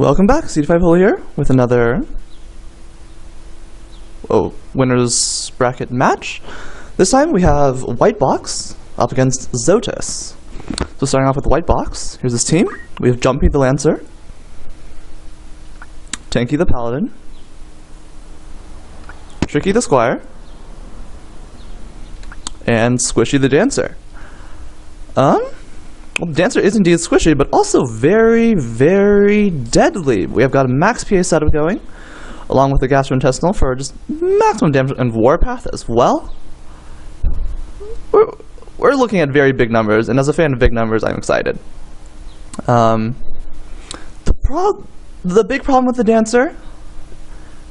Welcome back, CD5 Hole here, with another winner's bracket match. This time we have whitebox up against Zotis. So starting off with whitebox, here's this team. We have Jumpy the Lancer, Tanky the Paladin, Tricky the Squire, and Squishy the Dancer. Well, the Dancer is indeed squishy, but also very, very deadly. We have got a max PA setup going, along with the gastrointestinal for just maximum damage, and Warpath as well. We're looking at very big numbers, and as a fan of big numbers, I'm excited. The big problem with the Dancer,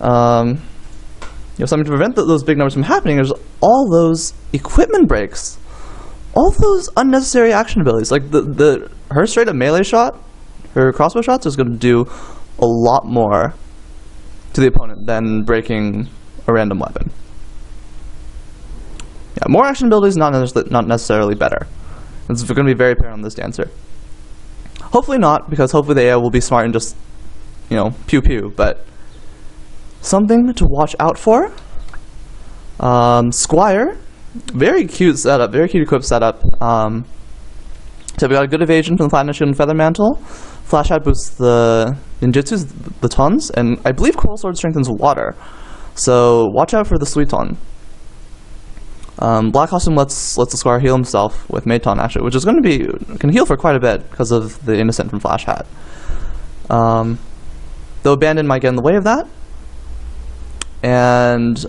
something to prevent those big numbers from happening is all those equipment breaks. All those unnecessary action abilities, like her straight up melee shot, her crossbow shots is going to do a lot more to the opponent than breaking a random weapon. Yeah, more action abilities, not necessarily better. It's going to be very apparent on this Dancer. Hopefully not, because hopefully the AI will be smart and just, pew pew, but something to watch out for. Squire. Very cute setup, very cute equip setup. So we got a good evasion from the Platinum Shield and Feather Mantle. Flash Hat boosts the ninjutsus, the tons, and I believe Coral Sword strengthens water. So watch out for the Suiton. Black Costume lets the Squire heal himself with Maton actually, which is going to can heal for quite a bit because of the Innocent from Flash Hat. Though Abandon might get in the way of that. And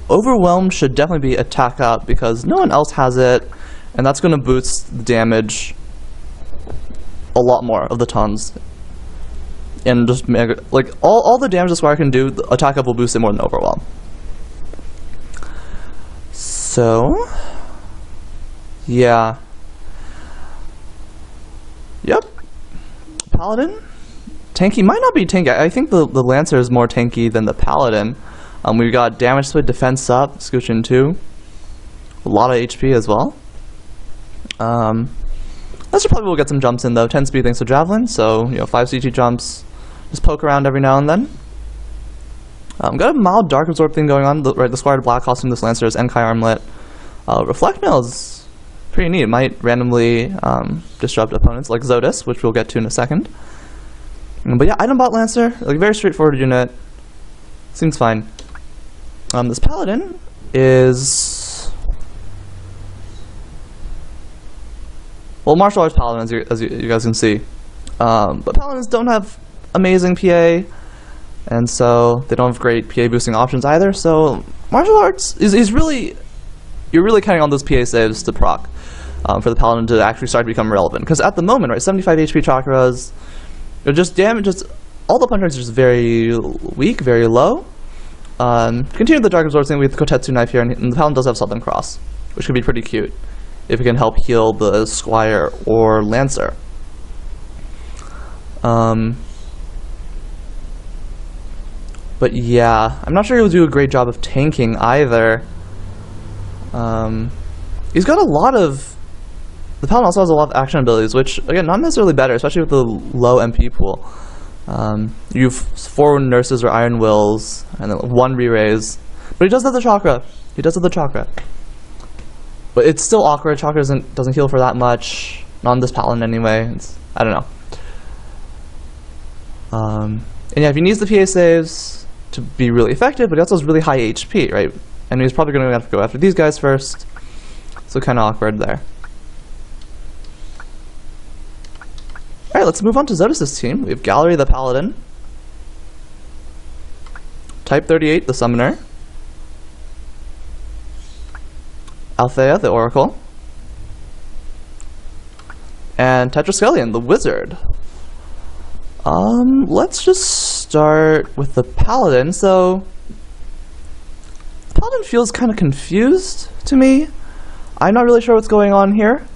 Overwhelmed should definitely be attack up because no one else has it, and that's going to boost the damage a lot more of the tons. And just all the damage the Squire can do, the attack up will boost it more than Overwhelm. So, yeah. Yep. Paladin. Tanky might not be tanky. I think the Lancer is more tanky than the Paladin. We've got damage split, defense up, Scoochin 2. A lot of HP as well. Lester probably will get some jumps in though. 10 speed thanks to Javelin, so 5 CT jumps. Just poke around every now and then. Got a mild dark absorb thing going on. The Squire Black Costume, this Lancer is Enkai Armlet. Reflect Mail is pretty neat. It might randomly disrupt opponents like Zotis, which we'll get to in a second. But yeah, Item Bot Lancer, very straightforward unit. Seems fine. This Paladin is martial arts Paladin, as you guys can see. But Paladins don't have amazing PA, and so they don't have great PA boosting options either. So martial arts is really, you're really counting on those PA saves to proc for the Paladin to actually start to become relevant. Because at the moment, right, 75 HP chakras, they're just damage. All the punch rates are just very weak, very low. Continue the Dark Absorb thing with the Kotetsu knife here, and the Paladin does have Southern Cross, which could be pretty cute if it can help heal the Squire or Lancer. But yeah, I'm not sure he'll do a great job of tanking either. He's got a lot of... The Paladin also has a lot of action abilities, which, again, not necessarily better, especially with the low MP pool. You have 4 Nurses or Iron Wills, and then 1 Re-Raise. But he does have the Chakra. He does have the Chakra. But it's still awkward. Chakra doesn't heal for that much. Not on this Paladin anyway. I don't know. And yeah, if he needs the PA saves to be really effective, but he also has really high HP, right? And he's probably going to have to go after these guys first. So kind of awkward there. Alright, let's move on to Zotis' team. We have Gallery the Paladin, Type 38 the Summoner, Althea the Oracle, and Tetraskelion the Wizard. Let's just start with the Paladin. So, the Paladin feels kind of confused to me. I'm not really sure what's going on here.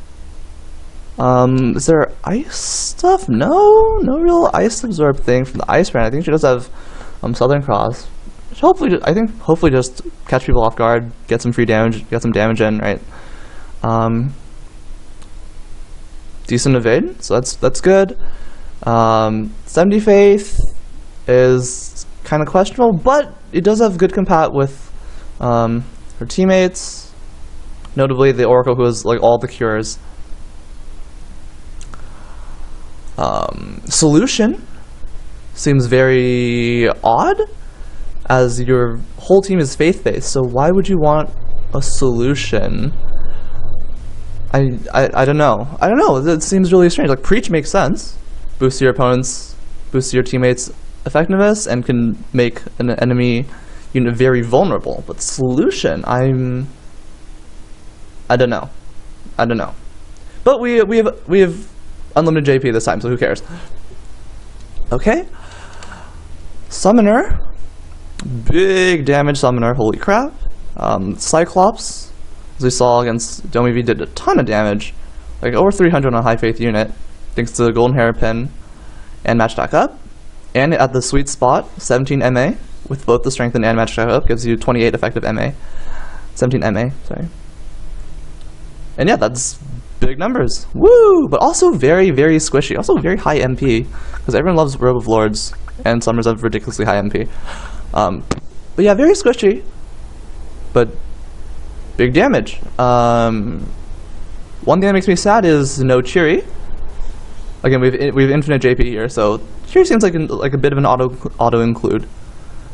Is there ice stuff? No real ice absorb thing from the ice brand. I think she does have Southern Cross. Which hopefully just catch people off guard, get some free damage, get some damage in, right? Decent evade, so that's good. 70 Faith is kind of questionable, but it does have good compat with her teammates, notably the Oracle, who has like all the cures. Solution seems very odd, as your whole team is faith-based, so why would you want a solution? I don't know. I don't know. It seems really strange. Like, Preach makes sense. Boosts your opponents, boosts your teammates' effectiveness, and can make an enemy unit very vulnerable. But Solution, I don't know. I don't know. But we have unlimited JP this time, so who cares? Okay. Summoner. Big damage summoner, holy crap. Cyclops, as we saw against Domi V, did a ton of damage. Like over 300 on a high faith unit, thanks to the golden hairpin and match stack up. And at the sweet spot, 17 MA, with both the strengthen and match stack up, gives you 28 effective MA. 17 MA, sorry. And yeah, that's big numbers. Woo! But also very, very squishy. Also very high MP, because everyone loves Robe of Lords, and Summers have ridiculously high MP. But yeah, very squishy, but big damage. One thing that makes me sad is no Cheery. Again, we've infinite JP here, so Cheery seems like a bit of an auto include.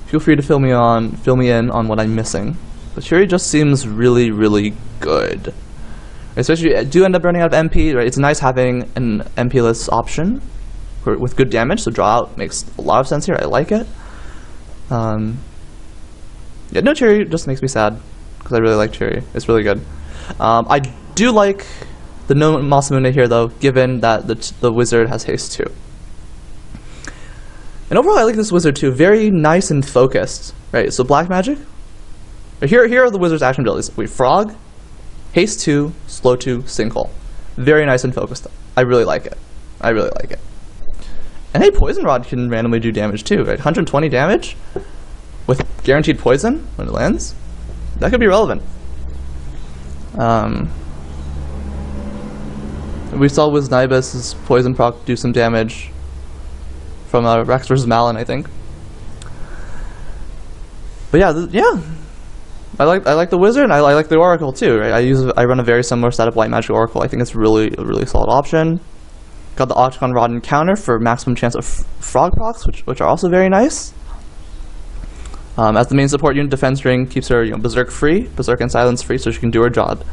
Feel free to fill me in on what I'm missing. But Cheery just seems really, really good. Especially if you do end up running out of MP, right? It's nice having an MP-less option with good damage, so draw out makes a lot of sense here. I like it. Yeah, no Cheery just makes me sad, because I really like Cheery. It's really good. I do like the no Masamune here, though, given that the wizard has haste too. And overall, I like this wizard too. Very nice and focused, right? So black magic. Here are the wizard's action abilities. We have Frog, haste 2, slow 2, single. Very nice and focused. I really like it. I really like it. And hey, Poison Rod can randomly do damage too, right? 120 damage with guaranteed poison when it lands. That could be relevant. We saw Wiznibus's poison proc do some damage from Rex vs. Malin, I think. But yeah, I like the wizard, and I like the oracle too. Right? I run a very similar setup, white magic oracle. I think it's a really solid option. Got the Octagon Rod and counter for maximum chance of frog procs, which are also very nice. As the main support unit, defense ring keeps her berserk free, berserk and silence free, so she can do her job.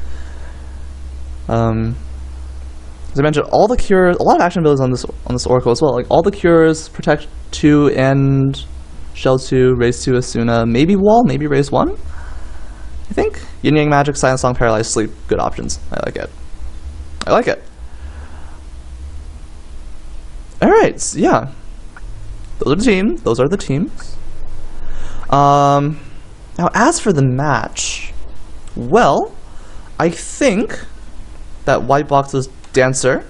As I mentioned, all the cures, a lot of action abilities on this oracle as well. Like all the cures, protect 2 and shell 2, raise 2 Asuna, maybe wall, maybe raise 1. I think Yin Yang Magic, Silent Song, Paralyzed Sleep, good options. I like it. I like it. All right, so yeah, those are the teams. Now, as for the match, well, I think that whitebox's Dancer,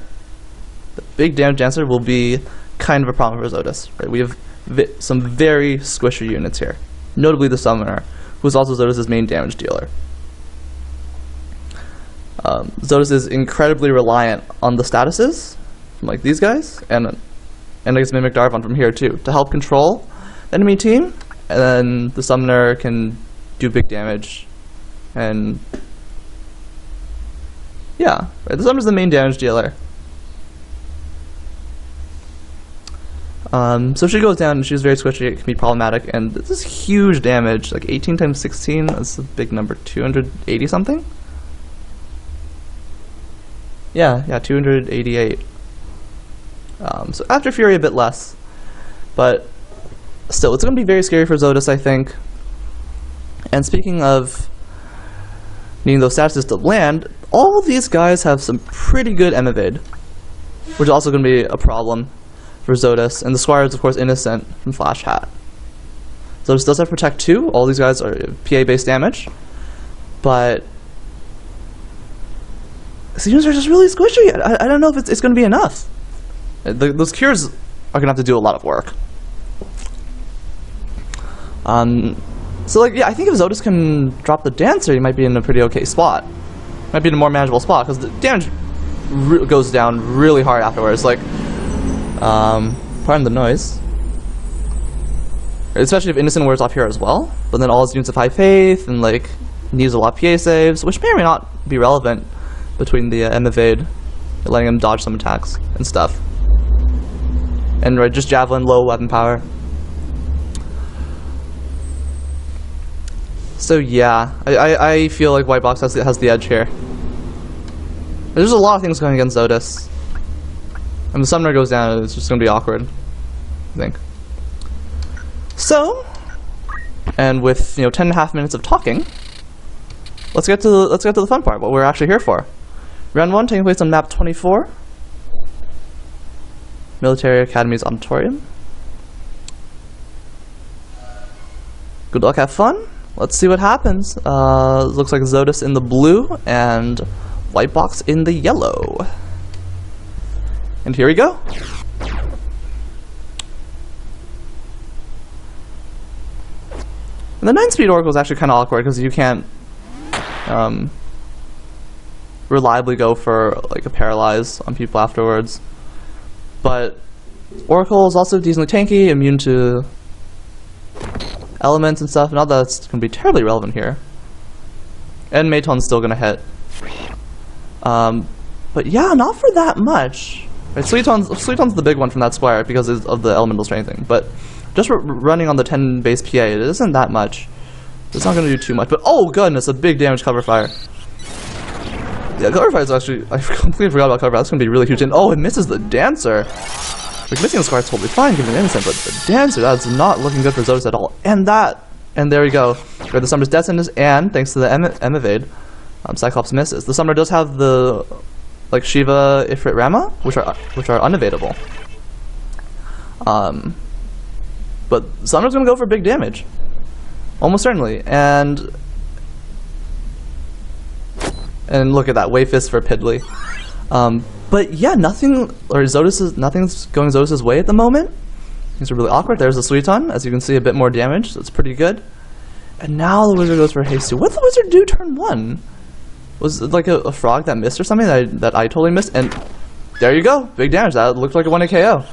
the big damage Dancer, will be kind of a problem for Zotis. Right? We have some very squishy units here, notably the Summoner, who's also Zotis' main damage dealer. Zotis is incredibly reliant on the statuses, like these guys, and I guess Mimic Darvon from here too, to help control the enemy team, and then the Summoner can do big damage, and yeah, right, the Summoner's the main damage dealer. So if she goes down and she's very squishy, it can be problematic, and this is huge damage, like 18 times 16, that's a big number, 280 something? Yeah, 288. So after Fury a bit less, but still, it's going to be very scary for Zotis, I think. And speaking of needing those statuses to land, all of these guys have some pretty good M-evade, which is also going to be a problem for Zotis. And the Squire is, of course, innocent from Flash Hat. Zotis does have Protect 2. All these guys are PA-based damage, but these units are just really squishy. I don't know if it's going to be enough. Those cures are going to have to do a lot of work. So like, yeah, I think if Zotis can drop the Dancer, he might be in a pretty okay spot. Might be in a more manageable spot, because the damage goes down really hard afterwards. Like, Pardon the noise. Especially if Innocent wears off here as well, but then all his units of high faith and like needs a lot of PA saves, which may or may not be relevant between the M evade, letting him dodge some attacks and stuff. And right, just javelin, low weapon power. So yeah, I feel like whitebox has the edge here. There's a lot of things going against Zotis. And the summoner goes down, it's just gonna be awkward, I think. So, and with 10.5 minutes of talking, let's get to the fun part. What we're actually here for. Round 1 taking place on map 24, Military Academy's Auditorium. Good luck, have fun. Let's see what happens. Looks like Zotis in the blue and whitebox in the yellow. And here we go. And the 9-speed Oracle is actually kind of awkward because you can't reliably go for like a paralyze on people afterwards. But Oracle is also decently tanky, immune to elements and stuff. Not that it's going to be terribly relevant here. And Mayton's still going to hit. But yeah, not for that much. Right, Suiton's the big one from that square because of the elemental strengthening. But just running on the 10 base PA, it isn't that much. It's not going to do too much. But oh goodness, a big damage cover fire. Yeah, cover fire is actually, I completely forgot about cover fire. That's going to be really huge. And oh, it misses the dancer. Like missing the square is totally fine given innocent, but the dancer, that's not looking good for Zotis at all. And there we go. Where the summoner's death sentence, and thanks to the M evade, Cyclops misses. The summoner does have the like Shiva, Ifrit, Rama, which are unevadable. But summoner's gonna go for big damage, almost certainly. And look at that, Wave Fist for Piddly. But yeah, nothing's going Zotis' way at the moment. Things are really awkward. There's the Suiton, as you can see, a bit more damage, so it's pretty good. And now the wizard goes for haste 2. What did the wizard do turn 1? Was it like a frog that missed or something that I totally missed? And there you go, big damage. That looked like a 1-hit KO.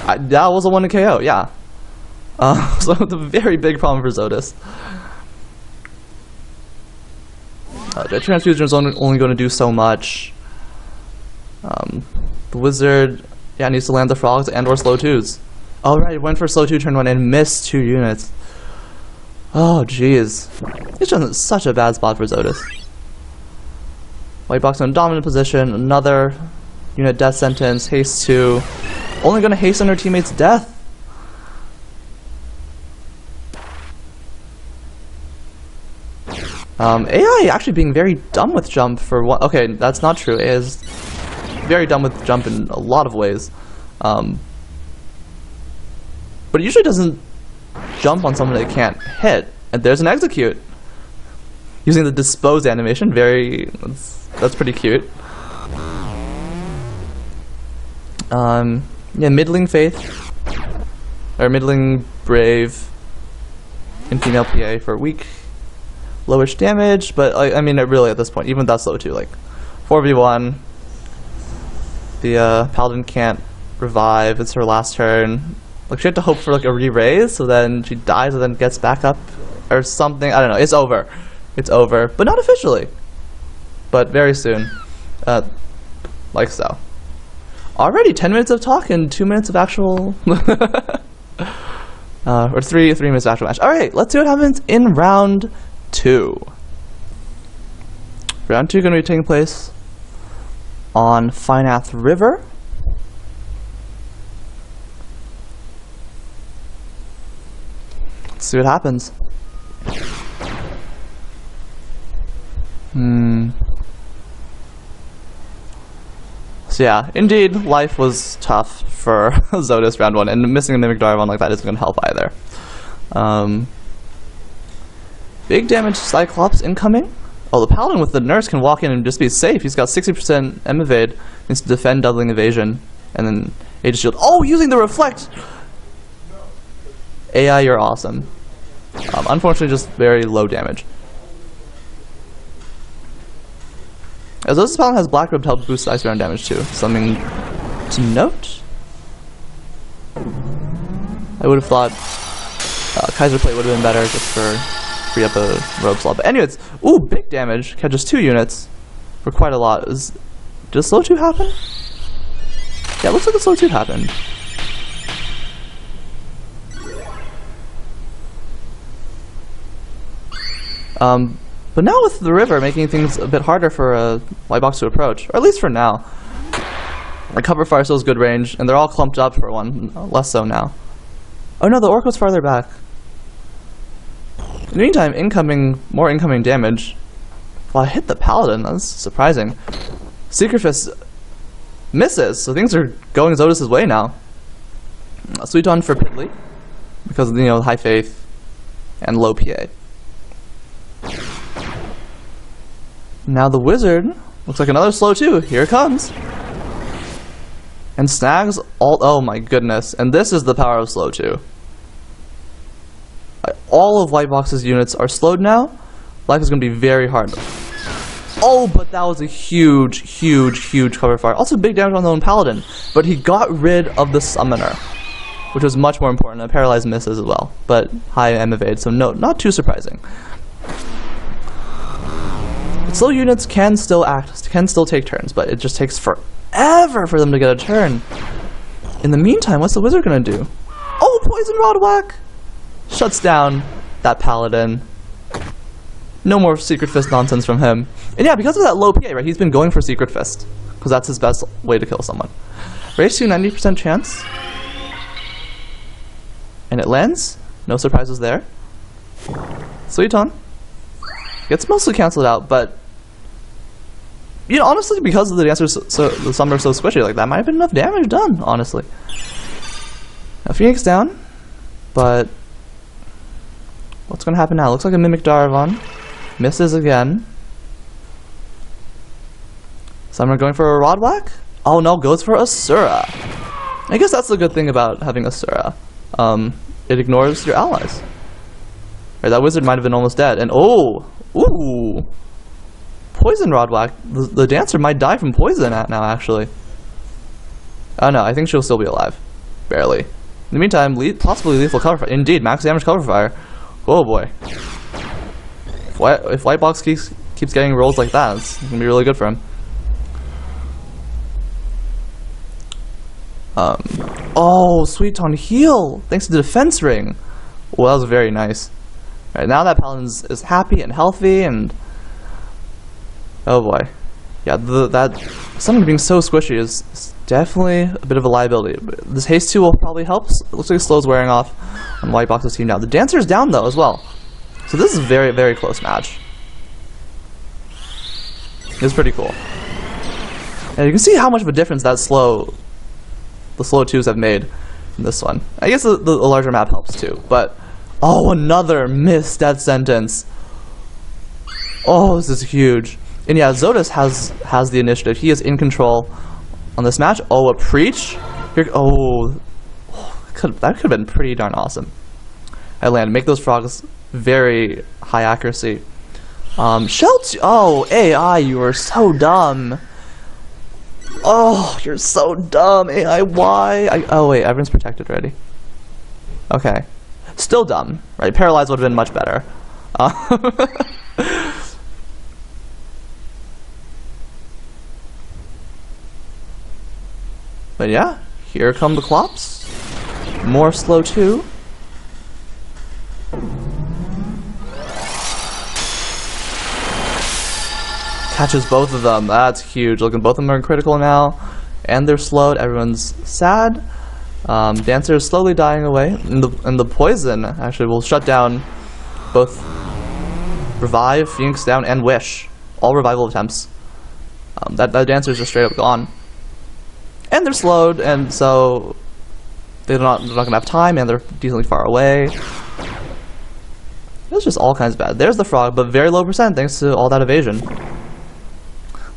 That was a 1-hit KO, yeah. So the very big problem for Zotis. The transfusion is only going to do so much. The wizard, yeah, needs to land the frogs and or slow 2s. Oh right, went for slow 2 turn 1 and missed 2 units. Oh jeez, it's just such a bad spot for Zotis. Whitebox in a dominant position, another unit death sentence, haste 2, only going to hasten her teammate's death. AI actually being very dumb with jump for one. Okay, that's not true. AI is very dumb with jump in a lot of ways. But it usually doesn't jump on someone that it can't hit. And there's an execute. Using the dispose animation, that's pretty cute. Yeah, middling faith. Or middling brave in female PA for weak. Lowish damage, but I mean, really at this point, even that's low too. Like 4v1, the paladin can't revive. It's her last turn. Like she had to hope for like a re-raise, so then she dies and then gets back up or something. I don't know. It's over. It's over, but not officially. But very soon, like so. Already 10 minutes of talk and 2 minutes of actual, or three minutes of actual match. All right, let's see what happens in round 2. Round 2 going to be taking place on Finath River. Let's see what happens. So yeah, indeed, life was tough for Zotis round 1, and missing a Mimic Darvon like that isn't going to help either. Big damage Cyclops incoming. Oh, the Paladin with the nurse can walk in and just be safe. He's got 60% M evade, needs to defend doubling evasion, and then Aegis Shield. Oh, using the reflect! AI, you're awesome. Unfortunately, just very low damage. As Zotis' Paladin has Black Rib to help boost ice round damage too. Something to note. I would have thought Kaiser Plate would have been better just for free up a Rogue Slaw. But anyways, ooh, big damage. Catches 2 units for quite a lot. Did slow 2 happen? Yeah, it looks like a slow 2 happened. But now with the river making things a bit harder for a whitebox to approach, or at least for now. The cover fire still has good range, and they're all clumped up for one, less so now. Oh no, the orc was farther back. In the meantime, more incoming damage. Well, I hit the paladin, that's surprising. Secret Fist misses, so things are going Zotis' way now. Sweet on for Piddly, because of, high faith and low PA. Now the wizard looks like another slow 2. Here it comes. And snags all. Oh my goodness. And this is the power of slow 2. All of Whitebox's units are slowed now. Life is going to be very hard. Oh, but that was a huge, huge, huge cover fire. Also big damage on the lone paladin. But he got rid of the summoner, which was much more important. A paralyzed misses as well. But high M evade, so no, not too surprising. Slow units can still take turns, but it just takes forever for them to get a turn. In the meantime, what's the wizard gonna do? Oh, Poison Rod Whack! Shuts down that paladin. No more Secret Fist nonsense from him. And yeah, because of that low PA, right, he's been going for Secret Fist, because that's his best way to kill someone. Raise to 90% chance. And it lands. No surprises there. Sweet on. Gets mostly cancelled out, but honestly, because of the the summoner so squishy, like that might have been enough damage done, honestly. Now Phoenix down, but what's gonna happen now? Looks like a Mimic Darvon. Misses again. Summoner going for a Rod Whack? Oh no, goes for Asura. I guess that's the good thing about having Asura. It ignores your allies. Right, that wizard might have been almost dead, and oh! Ooh! Poison Rod Whack. The dancer might die from poison now, actually. Oh no, I think she'll still be alive. Barely. In the meantime, possibly lethal cover fire. Indeed, max damage cover fire. Oh boy. If Whitebox keeps getting rolls like that, it's gonna be really good for him. Oh, Sweet on heal! Thanks to the defense ring! Well, that was very nice. Right, now that Paladin is happy and healthy, and oh boy, yeah, that summoner being so squishy is definitely a bit of a liability. This haste 2 will probably help. It looks like slow's wearing off on Whitebox's team now. The dancer's down though as well, so this is a very, very close match. It's pretty cool, and you can see how much of a difference the slow 2s have made in this one. I guess the larger map helps too, but. Oh, another missed death sentence. Oh, this is huge. And yeah, Zotis has the initiative. He is in control on this match. Oh, a Preach. Here, that could have been pretty darn awesome. I land. Make those frogs very high accuracy. Oh, AI, you are so dumb. Oh, you're so dumb, AI. Why? Oh wait, everyone's protected already. Okay. Still dumb, right? Paralyzed would have been much better. But yeah, here come the Clops. More slow 2. Catches both of them. That's huge. Look, both of them are critical now, and they're slowed. Everyone's sad. Dancer is slowly dying away, and the poison actually will shut down both Revive, Phoenix down, and Wish. All revival attempts. That dancer is just straight up gone. And they're slowed, and so they're not gonna have time, and they're decently far away. It's just all kinds of bad. There's the frog, but very low percent thanks to all that evasion.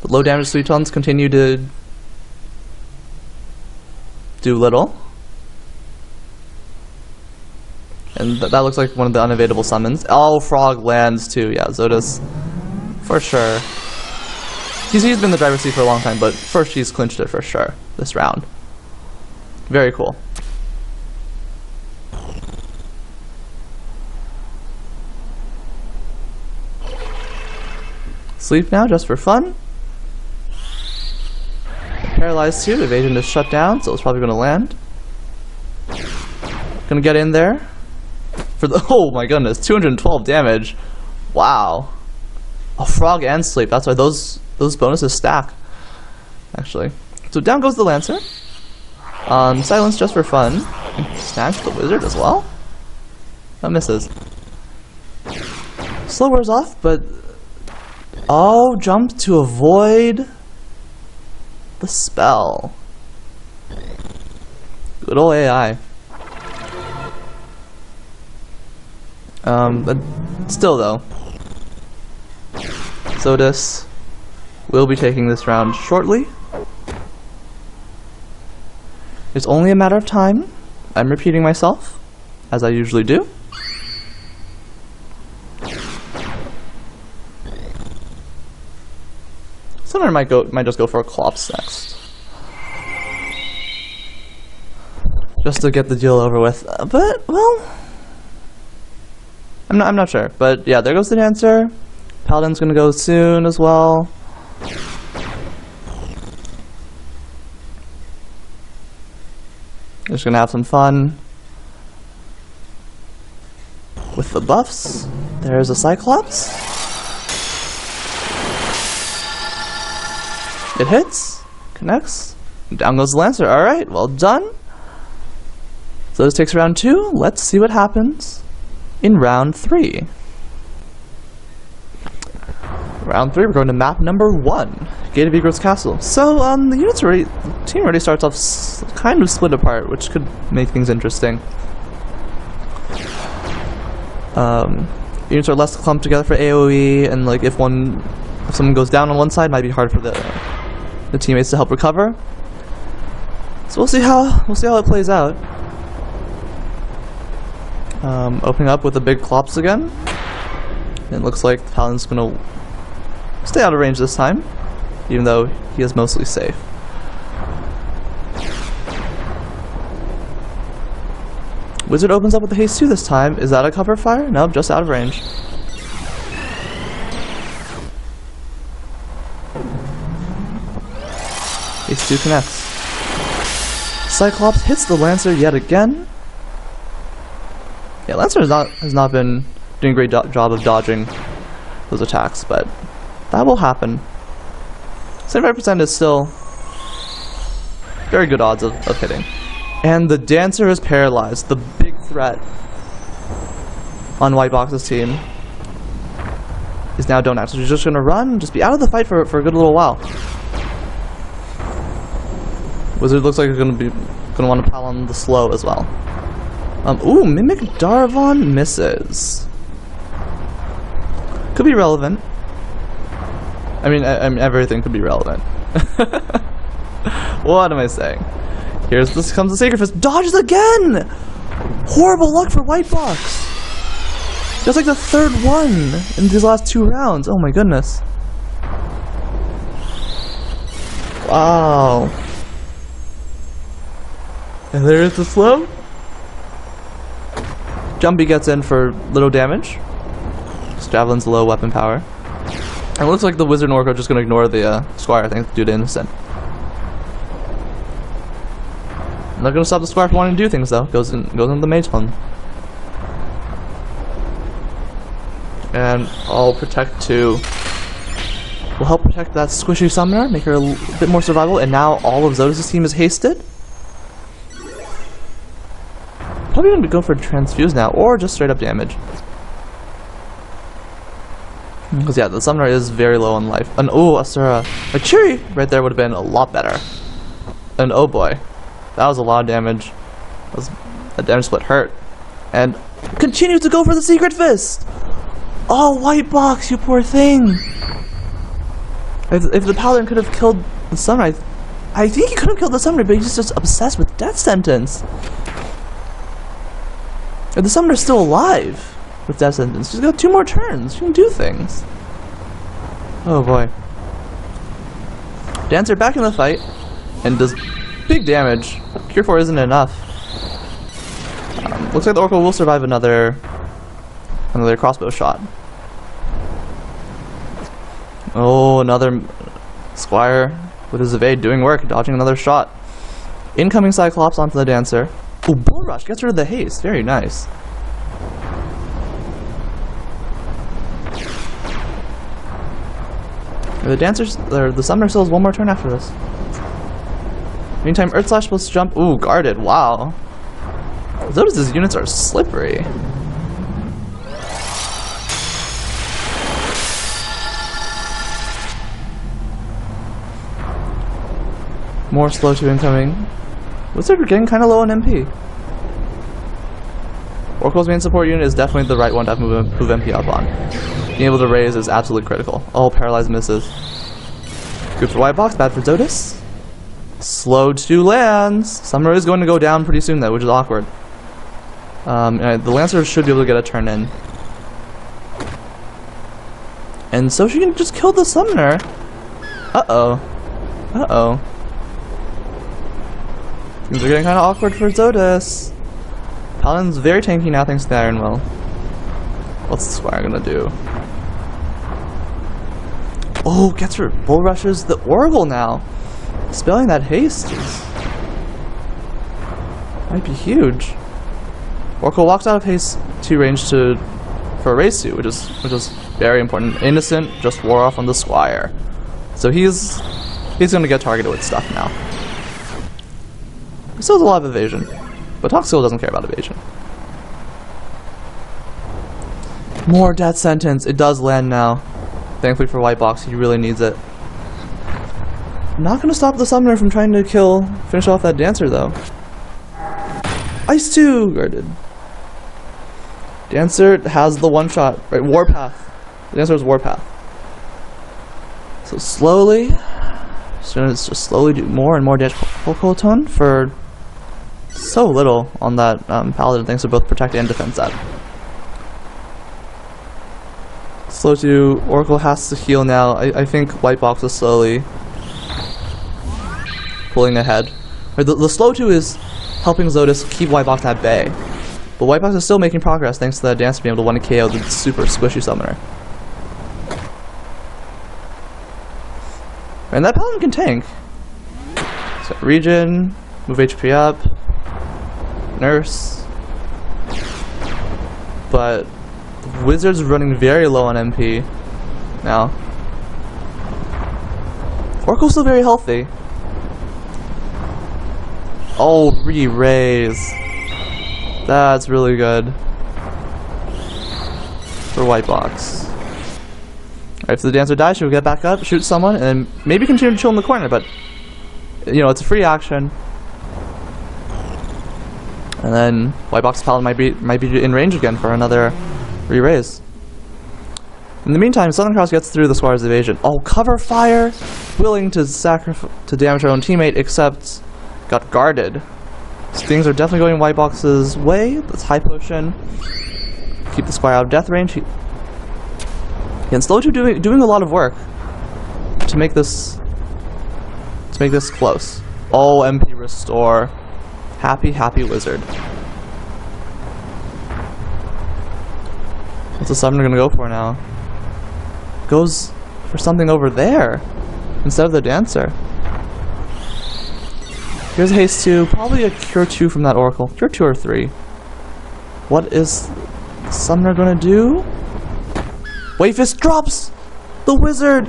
The low damage Sweet Tones continue to do little. And that looks like one of the unevadable summons. Oh, frog lands too. Yeah, Zotis, for sure. He's been in the driver's seat for a long time, but first he's clinched it for sure this round. Very cool. Sleep now, just for fun. Paralyzed too, evasion is shut down, so it's probably gonna land. Gonna get in there. For the, oh my goodness, 212 damage. Wow. A frog and sleep, that's why those bonuses stack. Actually. So down goes the Lancer. Silence just for fun. Snatch the wizard as well. That misses. Slow wears off, but oh, jump to avoid the spell. Good old AI. But still though, Zotis will be taking this round shortly. It's only a matter of time. I'm repeating myself, as I usually do. Someone might just go for a Clops next, just to get the deal over with. But well, I'm not sure. But yeah, there goes the Dancer. Paladin's gonna go soon as well. Just gonna have some fun with the buffs. There's a Cyclops. It hits, connects, down goes the Lancer. Alright, well done. So this takes round 2. Let's see what happens in round 3. Round 3, we're going to map number 1, Gate of Egrets Castle. So, the team already starts off kind of split apart, which could make things interesting. Units are less clumped together for AoE, and like if someone goes down on one side, it might be hard for the teammates to help recover. So we'll see how it plays out. Opening up with a big Clops again. It looks like the Paladin's gonna stay out of range this time, even though he is mostly safe. Wizard opens up with the haste 2 this time. Is that a cover fire? Nope, just out of range. Haste 2 connects. Cyclops hits the Lancer yet again. Yeah, Lancer has not been doing a great job of dodging those attacks, but that will happen. 75% is still very good odds of hitting. And the Dancer is paralyzed, the big threat on Whitebox's team is now don't act. So she's just gonna run, just be out of the fight for a good little while. Wizard looks like he's gonna want to pile on the slow as well. Ooh, Mimic Darvon misses. Could be relevant. I mean, everything could be relevant. What am I saying? This comes the Sacred Fist. Dodges again! Horrible luck for Whitebox. That's like the third one in these last 2 rounds. Oh my goodness. Wow. And there is the slow. Jumpy gets in for little damage. Javelin's low weapon power. And it looks like the Wizard and Orc are just going to ignore the Squire, I think, due to Innocent. I'm not going to stop the Squire from wanting to do things, though. Goes into the Mage Home. And I'll Protect 2 will help protect that squishy Summoner, make her a bit more survivable, and now all of Zotis' team is hasted. Probably going to go for Transfuse now, or just straight up damage. Because yeah, the Summoner is very low on life. And oh, Asura. A Chiri right there would have been a lot better. And oh boy. That was a lot of damage. That damage split hurt. And continues to go for the Secret Fist! Oh, Whitebox, you poor thing! If the Paladin could have killed the Summoner, I think he could have killed the Summoner, but he's just obsessed with Death Sentence. And the Summoner's still alive with Death Sentence. She's got 2 more turns. She can do things. Oh boy. Dancer back in the fight, and does big damage. Cure 4 isn't enough. Looks like the Oracle will survive another crossbow shot. Oh, another Squire with his evade doing work, dodging another shot. Incoming Cyclops onto the Dancer. Ooh, Bull Rush gets rid of the haste. Very nice. The Summoner still has one more turn after this. Meantime, Earth Slash plus jump. Ooh, guarded. Wow. Zotis' units are slippery. More slow 2 incoming. Wizard getting kind of low on MP. Oracle's main support unit is definitely the right one to have move MP up on. Being able to raise is absolutely critical. Oh, paralyzed misses. Good for whitebox, bad for Zotis. Slow 2 lands. Summoner is going to go down pretty soon though, which is awkward. The Lancer should be able to get a turn in. And so she can just kill the Summoner. Uh-oh. Uh-oh. Things are getting kind of awkward for Zotis. Paladin's very tanky now thanks to the Iron Will. What's the Squire gonna do? Oh, gets her Bull Rushes the Oracle now. Spelling that haste might be huge. Oracle walks out of haste 2 range for a raise 2, which is very important. Innocent just wore off on the Squire, so he's gonna get targeted with stuff now. He still has a lot of evasion, but Talk still doesn't care about evasion. More death sentence. It does land now. Thankfully for whitebox, he really needs it. Not gonna stop the Summoner from trying to finish off that Dancer though. Ice 2 guarded. Dancer has the one shot, right? Warpath. The Dancer has Warpath. So slowly, it's just slowly do more and more damage. Tone for so little on that Paladin, thanks to both protect and defense that. Slow 2, Oracle has to heal now. I think whitebox is slowly pulling ahead. The slow 2 is helping Zotis keep whitebox at bay. But whitebox is still making progress thanks to the Dancer being able to 1-KO the super squishy Summoner. And that Paladin can tank. So regen, move HP up, nurse. But the Wizard's running very low on MP now. Oracle's still very healthy. Oh, re-raise. That's really good for whitebox. Alright, if the Dancer dies, she'll get back up, shoot someone, and then maybe continue to chill in the corner, but you know, it's a free action. And then whitebox Paladin might be in range again for another re-raise. In the meantime, Southern Cross gets through the Squire's evasion. Oh, cover fire! Willing to damage her own teammate, except got guarded. So things are definitely going whitebox's way. That's high potion. Keep the Squire out of death range. And Slow 2 doing a lot of work to make this close. Oh, MP restore. Happy Wizard. What's the Summoner gonna go for now? Goes for something over there instead of the Dancer. Here's a haste 2, probably a cure 2 from that Oracle. Cure 2 or 3. What is the Summoner gonna do? Wave Fist drops the Wizard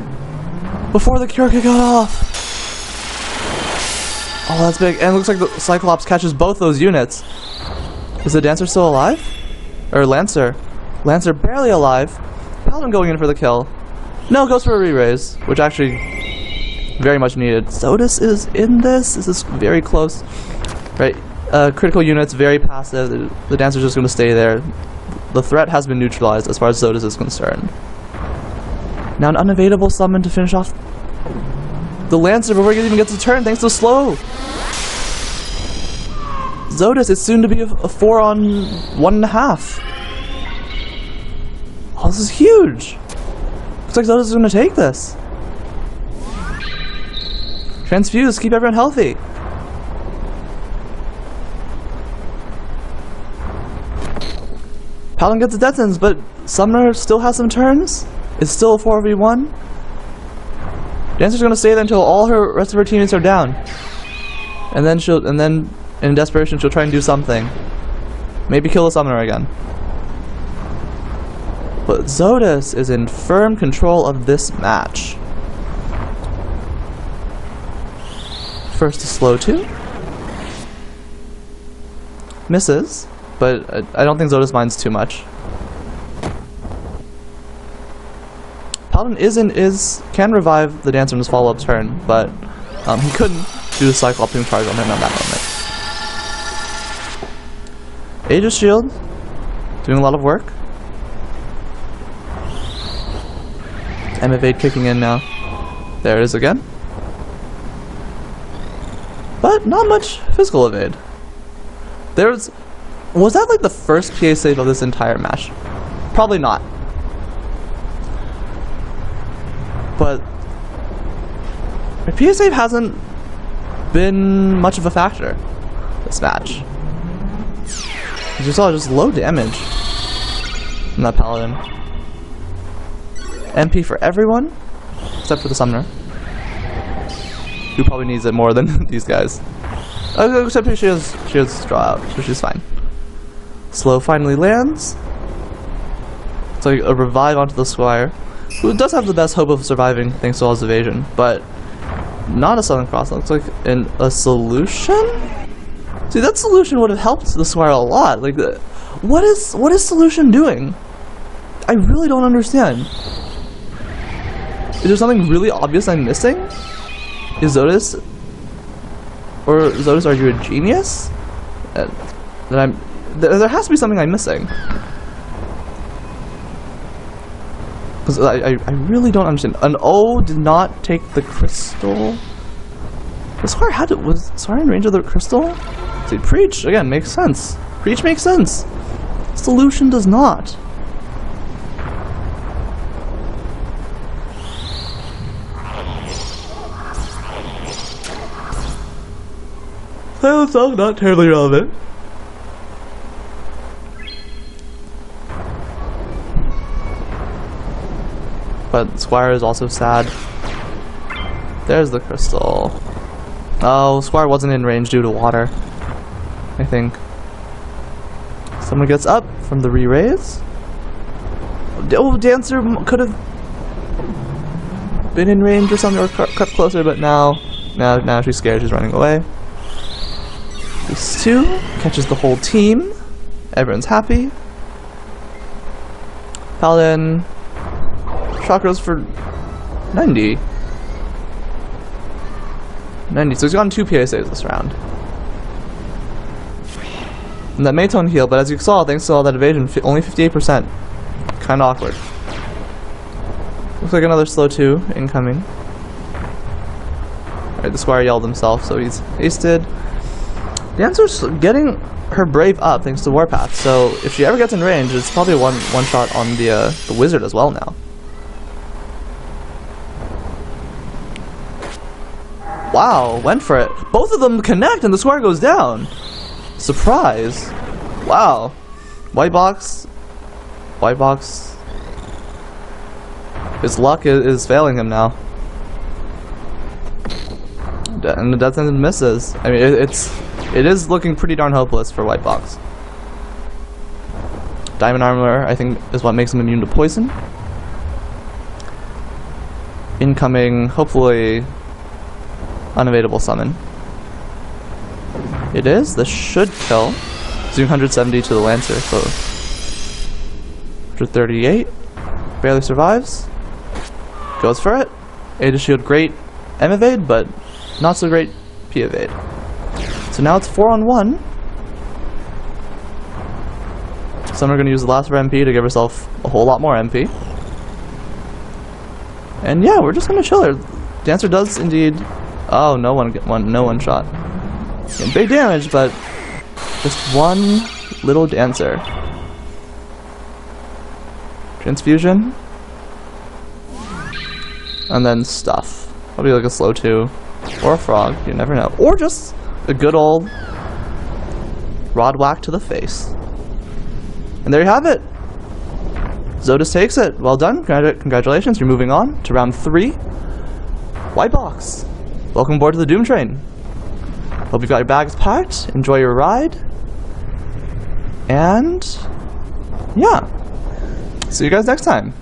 before the cure could go off. Oh, that's big. And it looks like the Cyclops catches both those units. Is the Dancer still alive? Or Lancer? Lancer barely alive. Paladin going in for the kill. No, goes for a re-raise, which actually very much needed. Zotis is in this. This is very close. Right. Critical units, very passive. The Dancer's just going to stay there. The threat has been neutralized as far as Zotis is concerned. Now an unevadable summon to finish off the Lancer before he even gets a turn, thanks to slow. Zotis is soon to be a 4 on 1.5. Oh, this is huge. Looks like Zotis is going to take this. Transfuse, keep everyone healthy. Paladin gets the death sentence, but Summoner still has some turns. It's still a 4v1. Dancer's gonna stay there until all her rest of her teammates are down. And then in desperation she'll try and do something. Maybe kill the Summoner again. But Zotis is in firm control of this match. First to slow 2. Misses, but I don't think Zotis minds too much. Paladin can revive the Dancer in his follow-up turn, but he couldn't do the Cycloping charge on him at that moment. Aegis Shield, doing a lot of work. Evade kicking in now. There it is again. But not much physical evade. Was that like the first PA save of this entire match? Probably not. But my PA save hasn't been much of a factor this match. As you saw, just low damage from that Paladin. MP for everyone, except for the Summoner, who probably needs it more than these guys. Except she has draw out, so she's fine. Slow finally lands. It's like a revive onto the Squire, who does have the best hope of surviving thanks to all his evasion, but not a Southern Cross. Looks like a solution? See, that solution would have helped the Squire a lot. Like, what is solution doing? I really don't understand. Is there something really obvious I'm missing? Is Zotis, are you a genius? There has to be something I'm missing. Because I really don't understand. An O did not take the crystal. The Squire was Squire in range of the crystal? See, Preach, again, makes sense. Preach makes sense. Solution does not. So not terribly relevant. But Squire is also sad. There's the crystal. Oh, Squire wasn't in range due to water, I think. Someone gets up from the re-raise. Oh, Dancer could have been in range or something, or cut closer, but now she's scared. She's running away. These two catches the whole team. Everyone's happy. Paladin chakras for 90. 90. So he's gotten 2 PA saves this round. And that Maytone heal, but as you saw, thanks to all that evasion, only 58%. Kinda awkward. Looks like another slow 2 incoming. Alright, the Squire yelled himself, so he's hasted. Dancer's getting her Brave up thanks to Warpath, so if she ever gets in range, it's probably one shot on the Wizard as well now. Wow, went for it. Both of them connect and the Squire goes down. Surprise. Wow. Whitebox. His luck is failing him now. And the death sentence misses. I mean, it is looking pretty darn hopeless for Whitebox. Diamond Armor, I think, is what makes him immune to poison. Incoming, hopefully, unevadable summon. It is. This should kill. Doing 170 to the Lancer, so 138. Barely survives. Goes for it. Aegis Shield, great M evade, but not so great P evade. So now it's 4-on-1. Some are going to use the last of her MP to give herself a whole lot more MP. And yeah, we're just going to chill her. Dancer does indeed. Oh, no one shot. And big damage, but just one little Dancer. Transfusion. And then stuff. Probably like a slow 2. Or a frog, you never know. Or just a good old rod whack to the face. And there you have it. Zotis takes it. Well done. Congratulations. You're moving on to round 3. Whitebox. Welcome aboard to the Doom Train. Hope you've got your bags packed. Enjoy your ride. And yeah. See you guys next time.